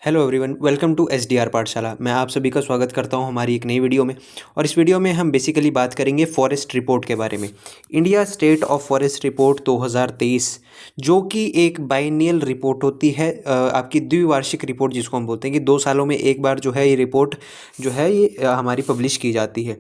Hello everyone, welcome to SDR Pathshala. मैं आप सभी का स्वागत करता हूं हमारी एक नई वीडियो में। और इस वीडियो में हम बेसिकली बात करेंगे फॉरेस्ट रिपोर्ट के बारे में। India state of forest report 2023, जो कि एक बाइनियल रिपोर्ट होती है, आपकी द्विवार्षिक रिपोर्ट जिसको हम बोलते हैं कि 2 सालों में एक बार जो है ये रिपोर्ट जो है ये हमारी पब्लिश की जाती है।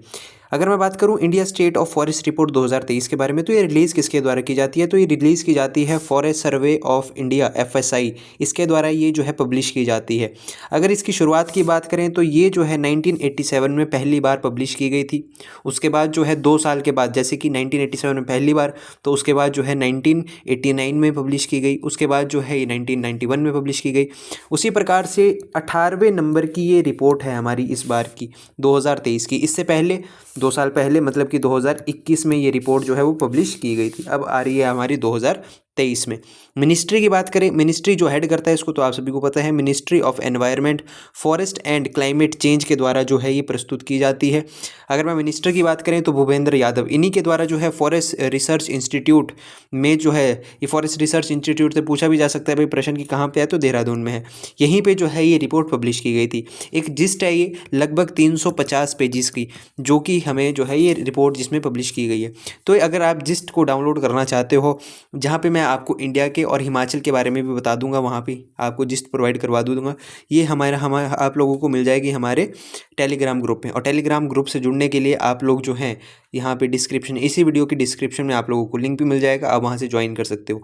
अगर मैं बात करूं India state of forest report 2023 के बारे में, तो ये रिलीज़ किसके द्वारा की जाती है? तो ये रिलीज़ की जाती है forest survey of India FSI, इसके द्वारा ये जो है पब्लिश की जाती है। अगर इसकी शुरुआत की बात करें तो ये जो है 1987 में पहली बार पब्लिश की गई थी। उसके बाद जो है 2 साल के बाद, जैसे कि 1987 में पहली बार, तो उसके बाद जो है 1989 में पब्लिश की गई। उसके बाद जो है ये 1991 में पब्लिश की गई। उसी प्रकार से 18वें नंबर की ये रिपोर्ट है हमारी इस बार की 2023 की। इससे पहले 2 साल पहले मतलब कि 2021 में ये रिपोर्ट जो है वो पब्लिश की गई थी। अब आ रही है हमारी 2023 में। मिनिस्ट्री की बात करें, मिनिस्ट्री जो हेड करता है इसको तो आप सभी को पता है, ministry of environment, forest and climate change के द्वारा जो है ये प्रस्तुत की जाती है। अगर मैं मिनिस्टर की बात करें तो भूपेंद्र यादव, इन्हीं के द्वारा जो है फॉरेस्ट रिसर्च इंस्टीट्यूट में जो है ये फॉरेस्ट रिसर्च इंस्टीट्यूट से पूछा भी जा सकता है भाई प्रश्न की कहाँ पे है, तो देहरादून में है। यहीं पे जो है ये रिपोर्ट पब्लिश की गई थी। एक जिस्ट है ये लगभग 350 पेजेस की, जो कि हमें जो है ये रिपोर्ट जिसमें पब्लिश की गई है। तो अगर आप जिस्ट को डाउनलोड करना चाहते हो, जहाँ पे मैं आपको इंडिया के और हिमाचल के बारे में भी बता दूंगा, वहाँ पे आपको जिस्ट प्रोवाइड करवा दूंगा, ये हमारा आप लोगों को मिल जाएगी हमारे टेलीग्राम ग्रुप में। और टेलीग्राम ग्रुप से जुड़ने के लिए आप लोग जो हैं यहाँ पे डिस्क्रिप्शन, इसी वीडियो की डिस्क्रिप्शन में आप लोगों को लिंक भी मिल जाएगा, आप वहाँ से ज्वाइन कर सकते हो।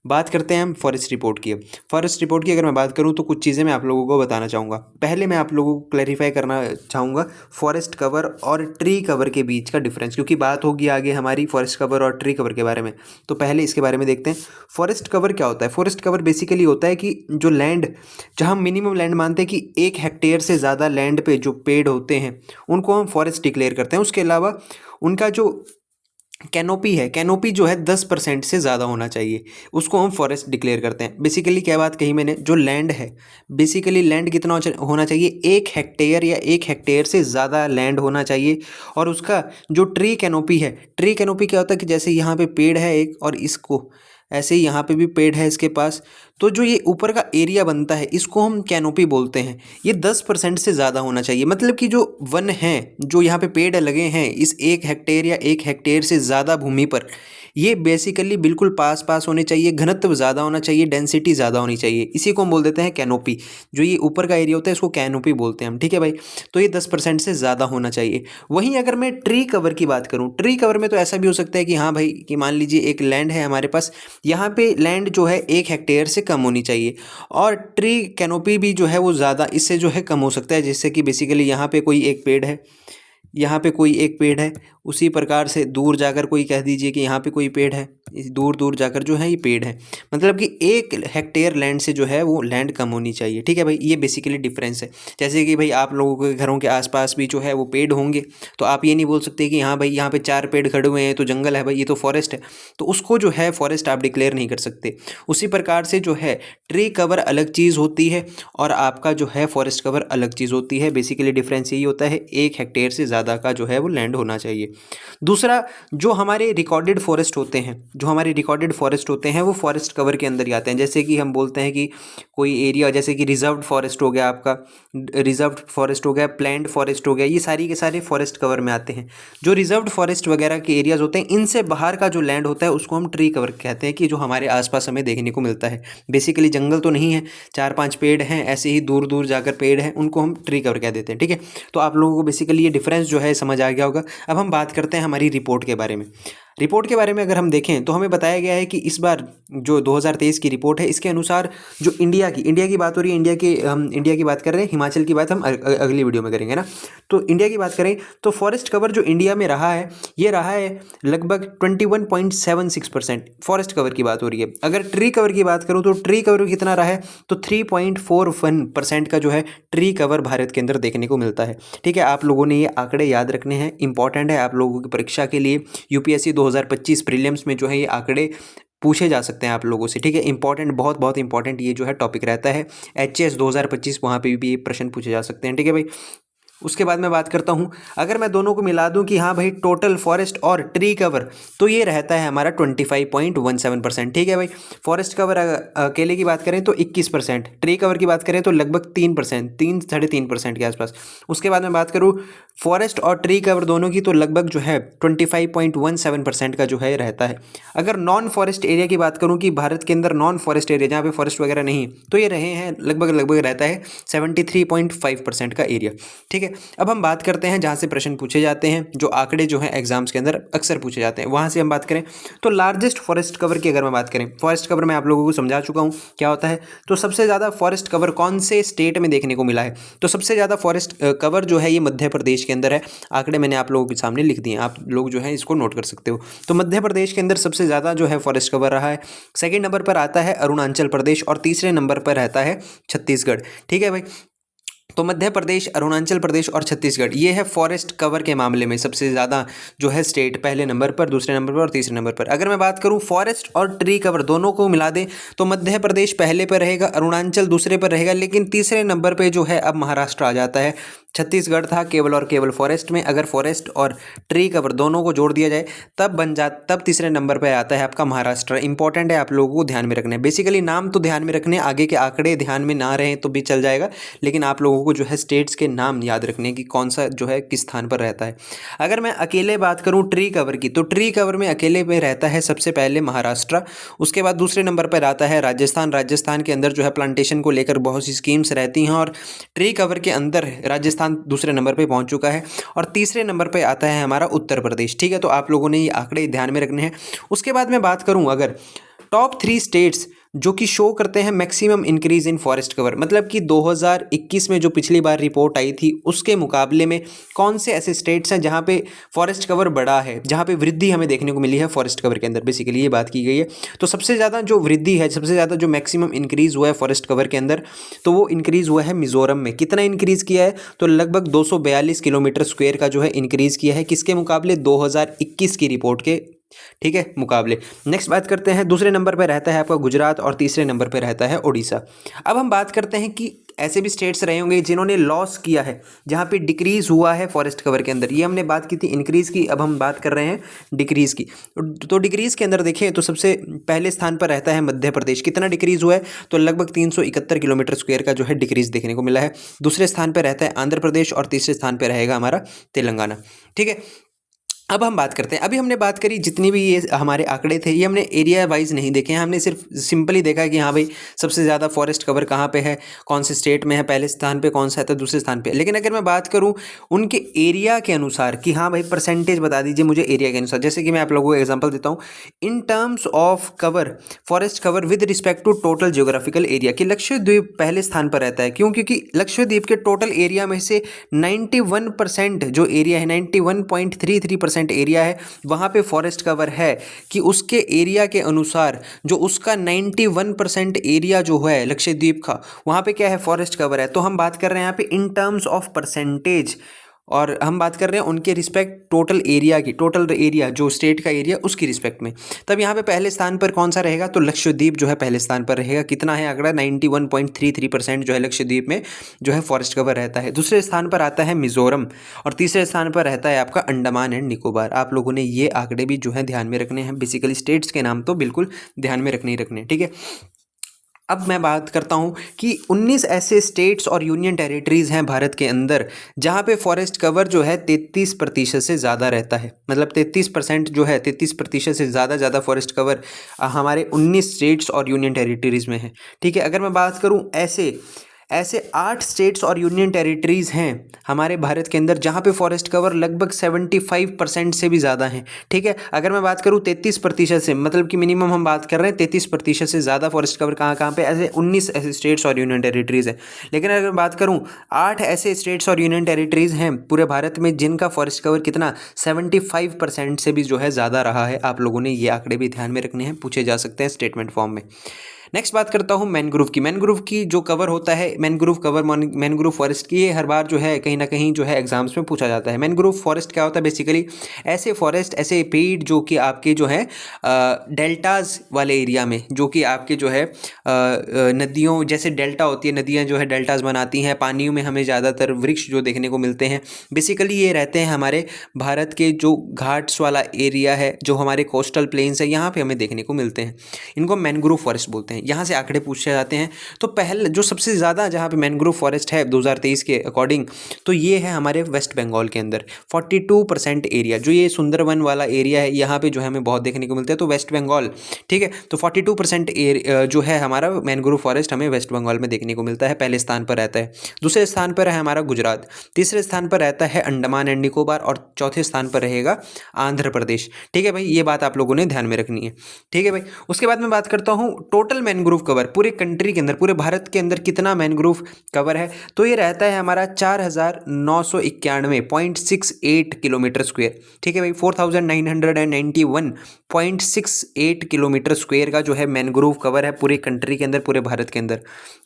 बात करते हैं हम फॉरेस्ट रिपोर्ट की। फॉरेस्ट रिपोर्ट की अगर मैं बात करूं तो कुछ चीज़ें मैं आप लोगों को बताना चाहूँगा। पहले मैं आप लोगों को क्लैरिफाई करना चाहूँगा फॉरेस्ट कवर और ट्री कवर के बीच का डिफरेंस, क्योंकि बात होगी आगे हमारी फॉरेस्ट कवर और ट्री कवर के बारे में। तो पहले इसके बारे में देखते हैं। फॉरेस्ट कवर क्या होता है? फॉरेस्ट कवर बेसिकली होता है कि जो लैंड, जहाँ मिनिमम लैंड मानते हैं कि 1 हेक्टेयर से ज़्यादा लैंड पे जो पेड़ होते हैं उनको हम फॉरेस्ट डिक्लेयर करते हैं। उसके अलावा उनका जो कैनोपी है, कैनोपी जो है 10% से ज़्यादा होना चाहिए, उसको हम फॉरेस्ट डिक्लेयर करते हैं। बेसिकली क्या बात कही मैंने, जो लैंड है, बेसिकली लैंड कितना होना चाहिए? 1 हेक्टेयर या 1 हेक्टेयर से ज़्यादा लैंड होना चाहिए। और उसका जो ट्री कैनोपी है, ट्री कैनोपी क्या होता है कि जैसे यहाँ पे पेड़ है एक, और इसको ऐसे ही यहाँ पे भी पेड़ है इसके पास, तो जो ये ऊपर का एरिया बनता है इसको हम कैनोपी बोलते हैं। ये 10% से ज़्यादा होना चाहिए। मतलब कि जो वन है, जो यहाँ पे पेड़ लगे हैं इस 1 हेक्टेयर या 1 हेक्टेयर से ज़्यादा भूमि पर, ये बेसिकली बिल्कुल पास पास होने चाहिए, घनत्व ज़्यादा होना चाहिए, डेंसिटी ज़्यादा होनी चाहिए। इसी को हम बोल देते हैं कैनोपी। जो ये ऊपर का एरिया होता है इसको कैनोपी बोलते हैं हम, ठीक है भाई। तो ये 10% से ज़्यादा होना चाहिए। वहीं अगर मैं ट्री कवर की बात करूँ, ट्री कवर में तो ऐसा भी हो सकता है कि हाँ भाई, कि मान लीजिए एक लैंड है हमारे पास, यहाँ पे लैंड जो है 1 हेक्टेयर से कम होनी चाहिए, और ट्री कैनोपी भी जो है वो ज़्यादा इससे जो है कम हो सकता है। जिससे कि बेसिकली यहाँ पे कोई एक पेड़ है, यहाँ पे कोई एक पेड़ है, उसी प्रकार से दूर जाकर कोई कह दीजिए कि यहाँ पे कोई पेड़ है, इस दूर दूर जाकर जो है ये पेड़ है। मतलब कि 1 हेक्टेयर लैंड से जो है वो लैंड कम होनी चाहिए, ठीक है भाई। ये बेसिकली डिफरेंस है। जैसे कि भाई आप लोगों के घरों के आसपास भी जो है वो पेड़ होंगे, तो आप ये नहीं बोल सकते कि हाँ भाई यहाँ पे 4 पेड़ खड़े हुए हैं तो जंगल है भाई, ये तो फॉरेस्ट है, तो उसको जो है फॉरेस्ट आप डिक्लेयर नहीं कर सकते। उसी प्रकार से जो है ट्री कवर अलग चीज़ होती है और आपका जो है फॉरेस्ट कवर अलग चीज़ होती है। बेसिकली डिफरेंस यही होता है, 1 हेक्टेयर से ज़्यादा का जो है वो लैंड होना चाहिए। दूसरा, जो हमारे रिकॉर्डेड फॉरेस्ट होते हैं, जो हमारे रिकॉर्डेड फॉरेस्ट होते हैं वो फॉरेस्ट कवर के अंदर ही आते हैं। जैसे कि हम बोलते हैं कि कोई एरिया, जैसे कि रिजर्व्ड फॉरेस्ट हो गया आपका, रिजर्व्ड फॉरेस्ट हो गया, प्लैंड फॉरेस्ट हो गया, ये सारी के सारे फॉरेस्ट कवर में आते हैं। जो रिजर्व्ड फॉरेस्ट वगैरह के एरियाज होते हैं, इनसे बाहर का जो लैंड होता है उसको हम ट्री कवर कहते हैं, कि जो हमारे आसपास हमें देखने को मिलता है। बेसिकली जंगल तो नहीं है, 4-5 पेड़ हैं, ऐसे ही दूर दूर जाकर पेड़ हैं, उनको हम ट्री कवर कह देते हैं, ठीक है। तो आप लोगों को बेसिकली ये डिफरेंस जो है समझ आ गया होगा। अब हम बात करते हैं हमारी रिपोर्ट के बारे में। रिपोर्ट के बारे में अगर हम देखें तो हमें बताया गया है कि इस बार जो 2023 की रिपोर्ट है, इसके अनुसार जो इंडिया की बात हो रही है, हम इंडिया की बात कर रहे हैं, हिमाचल की बात हम अगली वीडियो में करेंगे ना। तो इंडिया की बात करें तो फॉरेस्ट कवर जो इंडिया में रहा है, ये रहा है लगभग 21.76%। फॉरेस्ट कवर की बात हो रही है। अगर ट्री कवर की बात करूँ तो ट्री कवर कितना रहा है, तो 3.41% का जो है ट्री कवर भारत के अंदर देखने को मिलता है, ठीक है। आप लोगों ने ये आंकड़े याद रखने हैं, इंपॉर्टेंट है आप लोगों की परीक्षा के लिए। यूपीएससी 2025 प्रीलिम्स में जो है ये आंकड़े पूछे जा सकते हैं आप लोगों से, ठीक है। इंपॉर्टेंट, बहुत बहुत इंपॉर्टेंट ये जो है टॉपिक रहता है। एचएस 2025 वहाँ पे भी ये प्रश्न पूछे जा सकते हैं, ठीक है भाई। उसके बाद मैं बात करता हूँ, अगर मैं दोनों को मिला दूँ कि हाँ भाई टोटल फॉरेस्ट और ट्री कवर, तो ये रहता है हमारा 25.17%। ठीक है भाई। फॉरेस्ट कवर अकेले की बात करें तो 21%, ट्री कवर की बात करें तो लगभग 3%, 3-3.5% के आसपास। उसके बाद मैं बात करूँ फॉरेस्ट और ट्री कवर दोनों की, तो लगभग जो है 25.17% का जो है रहता है। अगर नॉन फॉरेस्ट एरिया की बात करूँ कि भारत के अंदर नॉन फॉरेस्ट एरिया जहाँ पे फॉरेस्ट वगैरह नहीं, तो ये रहे हैं लगभग रहता है 73.5% का एरिया। ठीक है। अब हम बात करते हैं जहाँ से प्रश्न पूछे जाते हैं, जो आंकड़े जो हैं एग्जाम्स के अंदर अक्सर पूछे जाते हैं, वहाँ से हम बात करें तो लार्जेस्ट फॉरेस्ट कवर की अगर मैं बात करें, फॉरेस्ट कवर मैं आप लोगों को समझा चुका हूँ क्या होता है। तो सबसे ज़्यादा फॉरेस्ट कवर कौन से स्टेट में देखने को मिला है, तो सबसे ज़्यादा फॉरेस्ट कवर जो है ये मध्य प्रदेश के अंदर है। आंकड़े मैंने आप लोगों के सामने लिख दिए हैं, आप लोग जो है इसको नोट कर सकते हो। तो मध्य प्रदेश के अंदर सबसे ज़्यादा जो है फॉरेस्ट कवर रहा है। सेकेंड नंबर पर आता है अरुणाचल प्रदेश और तीसरे नंबर पर रहता है छत्तीसगढ़। ठीक है भाई। तो मध्य प्रदेश, अरुणाचल प्रदेश और छत्तीसगढ़, ये है फॉरेस्ट कवर के मामले में सबसे ज़्यादा जो है स्टेट, पहले नंबर पर, दूसरे नंबर पर और तीसरे नंबर पर। अगर मैं बात करूं फॉरेस्ट और ट्री कवर दोनों को मिला दें तो मध्य प्रदेश पहले पर रहेगा, अरुणाचल दूसरे पर रहेगा, लेकिन तीसरे नंबर पर जो है अब महाराष्ट्र आ जाता है। छत्तीसगढ़ था केवल और केवल फॉरेस्ट में। अगर फॉरेस्ट और ट्री कवर दोनों को जोड़ दिया जाए तब तीसरे नंबर पर आता है आपका महाराष्ट्र। इंपॉर्टेंट है, आप लोगों को ध्यान में रखना है। बेसिकली नाम तो ध्यान में रखने, आगे के आंकड़े ध्यान में ना रहें तो भी चल जाएगा, लेकिन आप लोगों को जो है स्टेट्स के नाम याद रखने की कौन सा जो है किस स्थान पर रहता है। अगर मैं अकेले बात करूं ट्री कवर की, तो ट्री कवर में अकेले में रहता है सबसे पहले महाराष्ट्र। उसके बाद दूसरे नंबर पर आता है राजस्थान। राजस्थान के अंदर जो है प्लांटेशन को लेकर बहुत सी स्कीम्स रहती हैं और ट्री कवर के अंदर राजस्थान दूसरे नंबर पे पहुंच चुका है। और तीसरे नंबर पे आता है हमारा उत्तर प्रदेश। ठीक है। तो आप लोगों ने ये आंकड़े ध्यान में रखने हैं। उसके बाद मैं बात करूं अगर टॉप 3 स्टेट्स जो कि शो करते हैं maximum increase in forest cover, मतलब कि 2021 में जो पिछली बार रिपोर्ट आई थी उसके मुकाबले में कौन से ऐसे स्टेट्स हैं जहां पे फॉरेस्ट कवर बढ़ा है, जहां पे वृद्धि हमें देखने को मिली है फॉरेस्ट कवर के अंदर, बेसिकली ये बात की गई है। तो सबसे ज़्यादा जो वृद्धि है, सबसे ज़्यादा जो मैक्सिमम इंक्रीज हुआ है फॉरेस्ट कवर के अंदर, तो वो इंक्रीज हुआ है मिजोरम में। कितना इंक्रीज किया है, तो लगभग 242 किलोमीटर स्क्वायर का जो है इंक्रीज किया है। किसके मुकाबले, 2021 की रिपोर्ट के, ठीक है, मुकाबले। नेक्स्ट बात करते हैं, दूसरे नंबर पर रहता है आपका गुजरात और तीसरे नंबर पर रहता है उड़ीसा। अब हम बात करते हैं कि ऐसे भी स्टेट्स रहे होंगे जिन्होंने लॉस किया है, जहां पे डिक्रीज हुआ है फॉरेस्ट कवर के अंदर। ये हमने बात की थी इंक्रीज की, अब हम बात कर रहे हैं डिक्रीज की। तो डिक्रीज के अंदर देखें तो सबसे पहले स्थान पर रहता है मध्य प्रदेश। कितना डिक्रीज हुआ है, तो लगभग 371 किलोमीटर स्क्वायर का जो है डिक्रीज देखने को मिला है। दूसरे स्थान पर रहता है आंध्र प्रदेश और तीसरे स्थान पर रहेगा हमारा तेलंगाना। ठीक है। अब हम बात करते हैं, अभी हमने बात करी जितनी भी ये हमारे आंकड़े थे, ये हमने एरिया वाइज नहीं देखे हैं, हमने सिर्फ सिंपली देखा है कि हाँ भाई सबसे ज़्यादा फॉरेस्ट कवर कहाँ पे है, कौन से स्टेट में है, पहले स्थान पे कौन सा है तो दूसरे स्थान पे। लेकिन अगर मैं बात करूँ उनके एरिया के अनुसार कि हाँ भाई परसेंटेज बता दीजिए मुझे एरिया के अनुसार, जैसे कि मैं आप लोगों को एग्जाम्पल देता हूँ in terms of cover, forest cover with respect to total geographical area, कि लक्षद्वीप पहले स्थान पर रहता है। क्यों, क्योंकि लक्षद्वीप के टोटल एरिया में से 91% जो एरिया है, 91.33% एरिया है, वहाँ पे फॉरेस्ट कवर है। कि उसके एरिया के अनुसार जो उसका 91% एरिया जो है लक्षद्वीप का, वहाँ पे क्या है, फॉरेस्ट कवर है। तो हम बात कर रहे हैं यहाँ पे इन टर्म्स ऑफ परसेंटेज, और हम बात कर रहे हैं उनके रिस्पेक्ट टोटल एरिया की, टोटल एरिया जो स्टेट का एरिया उसकी रिस्पेक्ट में। तब यहाँ पे पहले स्थान पर कौन सा रहेगा, तो लक्षद्वीप जो है पहले स्थान पर रहेगा। कितना है आंकड़ा, 91.33% जो है लक्षद्वीप में जो है फॉरेस्ट कवर रहता है। दूसरे स्थान पर आता है मिजोरम और तीसरे स्थान पर रहता है आपका अंडमान एंड निकोबार। आप लोगों ने ये आंकड़े भी जो है ध्यान में रखने हैं। बेसिकली स्टेट्स के नाम तो बिल्कुल ध्यान में रखने ही रखने, ठीक है। अब मैं बात करता हूँ कि 19 ऐसे स्टेट्स और यूनियन टेरिटरीज़ हैं भारत के अंदर जहाँ पे फॉरेस्ट कवर जो है 33% से ज़्यादा रहता है। मतलब 33% जो है, 33% से ज़्यादा फॉरेस्ट कवर हमारे 19 स्टेट्स और यूनियन टेरिटरीज़ में है। ठीक है। अगर मैं बात करूँ ऐसे 8 स्टेट्स और यूनियन टेरिटरीज़ हैं हमारे भारत के अंदर जहाँ पे फॉरेस्ट कवर लगभग 75% से भी ज़्यादा है। ठीक है। अगर मैं बात करूँ 33% से, मतलब कि मिनिमम हम बात कर रहे हैं 33% से ज़्यादा फॉरेस्ट कवर कहाँ पे, ऐसे 19 ऐसे स्टेट्स और यूनियन टेरिटरीज़ हैं। लेकिन अगर मैं बात करूँ 8 ऐसे स्टेट्स और यूनियन टेरिटरीज़ हैं पूरे भारत में जिनका फॉरेस्ट कवर कितना 75% से भी जो है ज़्यादा रहा है। आप लोगों ने ये आंकड़े भी ध्यान में रखने हैं, पूछे जा सकते हैं स्टेटमेंट फॉर्म में। नेक्स्ट बात करता हूँ मैनग्रोव की जो कवर होता है, मैनग्रोव फॉरेस्ट की, ये हर बार जो है कहीं ना कहीं जो है एग्जाम्स में पूछा जाता है। मैनग्रोव फॉरेस्ट क्या होता है? बेसिकली ऐसे फॉरेस्ट, ऐसे पेड़ जो कि आपके जो है डेल्टाज वाले एरिया में, जो कि आपके जो है नदियों जैसे डेल्टा होती है, नदियाँ जो है डेल्टाज बनाती हैं, पानियों में हमें ज़्यादातर वृक्ष जो देखने को मिलते हैं। बेसिकली ये रहते हैं हमारे भारत के जो घाट्स वाला एरिया है, जो हमारे कोस्टल प्लेन्स है, यहाँ पे हमें देखने को मिलते हैं। इनको मैनग्रोव फॉरेस्ट बोलते हैं। यहाँ से आंकड़े पूछे जाते हैं। तो पहले जो सबसे ज़्यादा जहाँ पे मैनग्रोव फॉरेस्ट है 2023 के अकॉर्डिंग, तो ये है हमारे वेस्ट बंगाल के अंदर 42% एरिया। जो ये सुंदरवन वाला एरिया है, यहाँ पे जो है हमें बहुत देखने को मिलता है। तो वेस्ट बंगाल, ठीक है, तो 42% जो है हमारा मैनग्रोव फॉरेस्ट हमें वेस्ट बंगाल में देखने को मिलता है, पहले स्थान पर रहता है। दूसरे स्थान पर है हमारा गुजरात, तीसरे स्थान पर रहता है अंडमान एंड निकोबार, और चौथे स्थान पर रहेगा आंध्र प्रदेश। ठीक है भाई, ये बात आप लोगों ने ध्यान में रखनी है। ठीक है भाई, उसके बाद मैं बात करता हूँ टोटल मैनग्रोव कवर पूरे कंट्री के अंदर, पूरे भारत के अंदर कितना मैनग्रोव कवर है। तो ये रहता है हमारा 4991.68 किलोमीटर स्क्वायर। ठीक है भाई, 4991.68 किलोमीटर स्क्वायर का जो है मैनग्रोव कवर है पूरे कंट्री के अंदर, पूरे भारत के अंदर,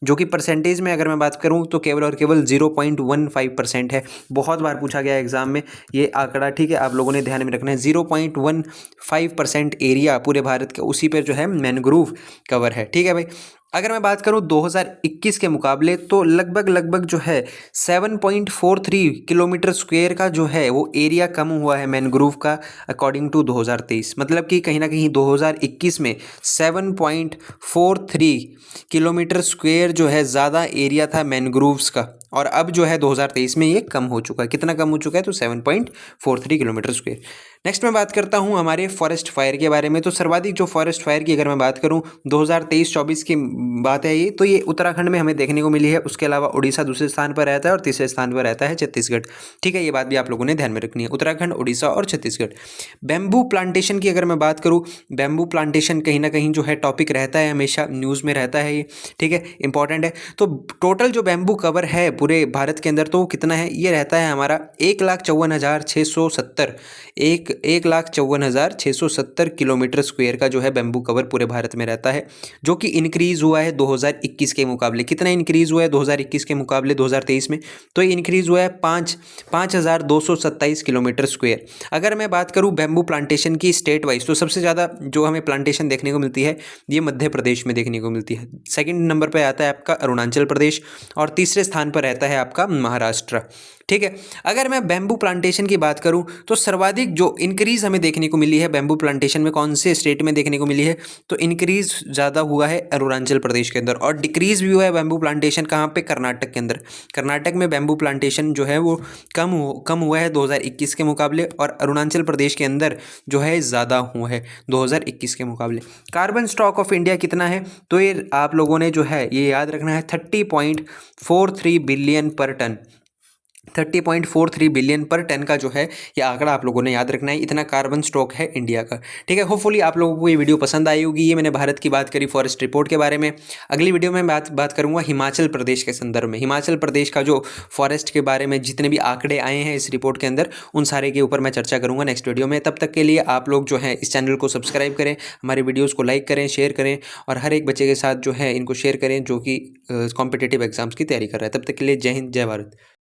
जो कि परसेंटेज में अगर मैं बात करूं तो केवल और केवल 0.15% है। बहुत बार पूछा गया एग्जाम में ये आंकड़ा, ठीक है, आप लोगों ने ध्यान में रखना है। 0.15% एरिया पूरे भारत का, उसी पर जो है मैनग्रोव कवर है। ठीक है भाई, अगर मैं बात करूं 2021 के मुकाबले, तो लगभग जो है 7.43 किलोमीटर स्क्वायर का जो है वो एरिया कम हुआ है मैनग्रोव का अकॉर्डिंग टू 2023। मतलब कि कहीं ना कहीं 2021 में 7.43 किलोमीटर स्क्वायर जो है ज़्यादा एरिया था मैनग्रोव्स का, और अब जो है 2023 में ये कम हो चुका है। कितना कम हो चुका है? तो 7.43 किलोमीटर स्क्वायर। नेक्स्ट मैं बात करता हूँ हमारे फॉरेस्ट फायर के बारे में। तो सर्वाधिक जो फॉरेस्ट फायर की अगर मैं बात करूँ 2023-24 की बात है ये, तो ये उत्तराखंड में हमें देखने को मिली है। उसके अलावा उड़ीसा दूसरे स्थान पर रहता है, और तीसरे स्थान पर रहता है छत्तीसगढ़। ठीक है, ये बात भी आप लोगों ने ध्यान में रखनी है, उत्तराखंड, उड़ीसा और छत्तीसगढ़। बैम्बू प्लांटेशन की अगर मैं बात करूँ, बैम्बू प्लांटेशन कहीं ना कहीं जो है टॉपिक रहता है, हमेशा न्यूज़ में रहता है ये। ठीक है, इंपॉर्टेंट है। तो टोटल जो बैम्बू कवर है पूरे भारत के अंदर, तो वो कितना है? ये रहता है हमारा 1,54,670 1,54,670 किलोमीटर स्क्वायर का जो है बैम्बू कवर पूरे भारत में रहता है, जो कि इंक्रीज़ हुआ है 2021 के मुकाबले। कितना इंक्रीज़ हुआ है 2021 के मुकाबले 2023 में? तो ये इंक्रीज़ हुआ है 5,227 किलोमीटर स्क्वायर। अगर मैं बात करूँ बैम्बू प्लांटेशन की स्टेट वाइज, तो सबसे ज़्यादा जो हमें प्लांटेशन देखने को मिलती है ये मध्य प्रदेश में देखने को मिलती है। सेकंड नंबर पे आता है आपका अरुणाचल प्रदेश, और तीसरे स्थान पर रहता है आपका महाराष्ट्र। ठीक है, अगर मैं बैम्बू प्लांटेशन की बात करूं, तो सर्वाधिक जो इंक्रीज़ हमें देखने को मिली है बैम्बू प्लांटेशन में, कौन से स्टेट में देखने को मिली है? तो इंक्रीज़ ज़्यादा हुआ है अरुणाचल प्रदेश के अंदर, और डिक्रीज़ भी हुआ है बैम्बू प्लांटेशन कहाँ पे? कर्नाटक के अंदर। कर्नाटक में बैम्बू प्लांटेशन जो है वो कम हुआ है 2021 के मुकाबले, और अरुणाचल प्रदेश के अंदर जो है ज़्यादा हुआ है 2021 के मुकाबले। कार्बन स्टॉक ऑफ इंडिया कितना है? तो ये आप लोगों ने जो है ये याद रखना है, 30.43 बिलियन पर टन। 30.43 बिलियन पर टन का जो है ये आंकड़ा आप लोगों ने याद रखना है। इतना कार्बन स्टॉक है इंडिया का। ठीक है, होपफुली आप लोगों को ये वीडियो पसंद आई होगी। ये मैंने भारत की बात करी फॉरेस्ट रिपोर्ट के बारे में। अगली वीडियो में बात करूंगा हिमाचल प्रदेश के संदर्भ में। हिमाचल प्रदेश का जो फॉरेस्ट के बारे में जितने भी आंकड़े आए हैं इस रिपोर्ट के अंदर, उन सारे के ऊपर मैं चर्चा करूँगा नेक्स्ट वीडियो में। तब तक के लिए आप लोग जो है इस चैनल को सब्सक्राइब करें, हमारे वीडियोज़ को लाइक करें, शेयर करें, और हर एक बच्चे के साथ जो है इनको शेयर करें जो कि कॉम्पिटिटिव एग्जाम्स की तैयारी कर रहा है। तब तक के लिए जय हिंद, जय भारत।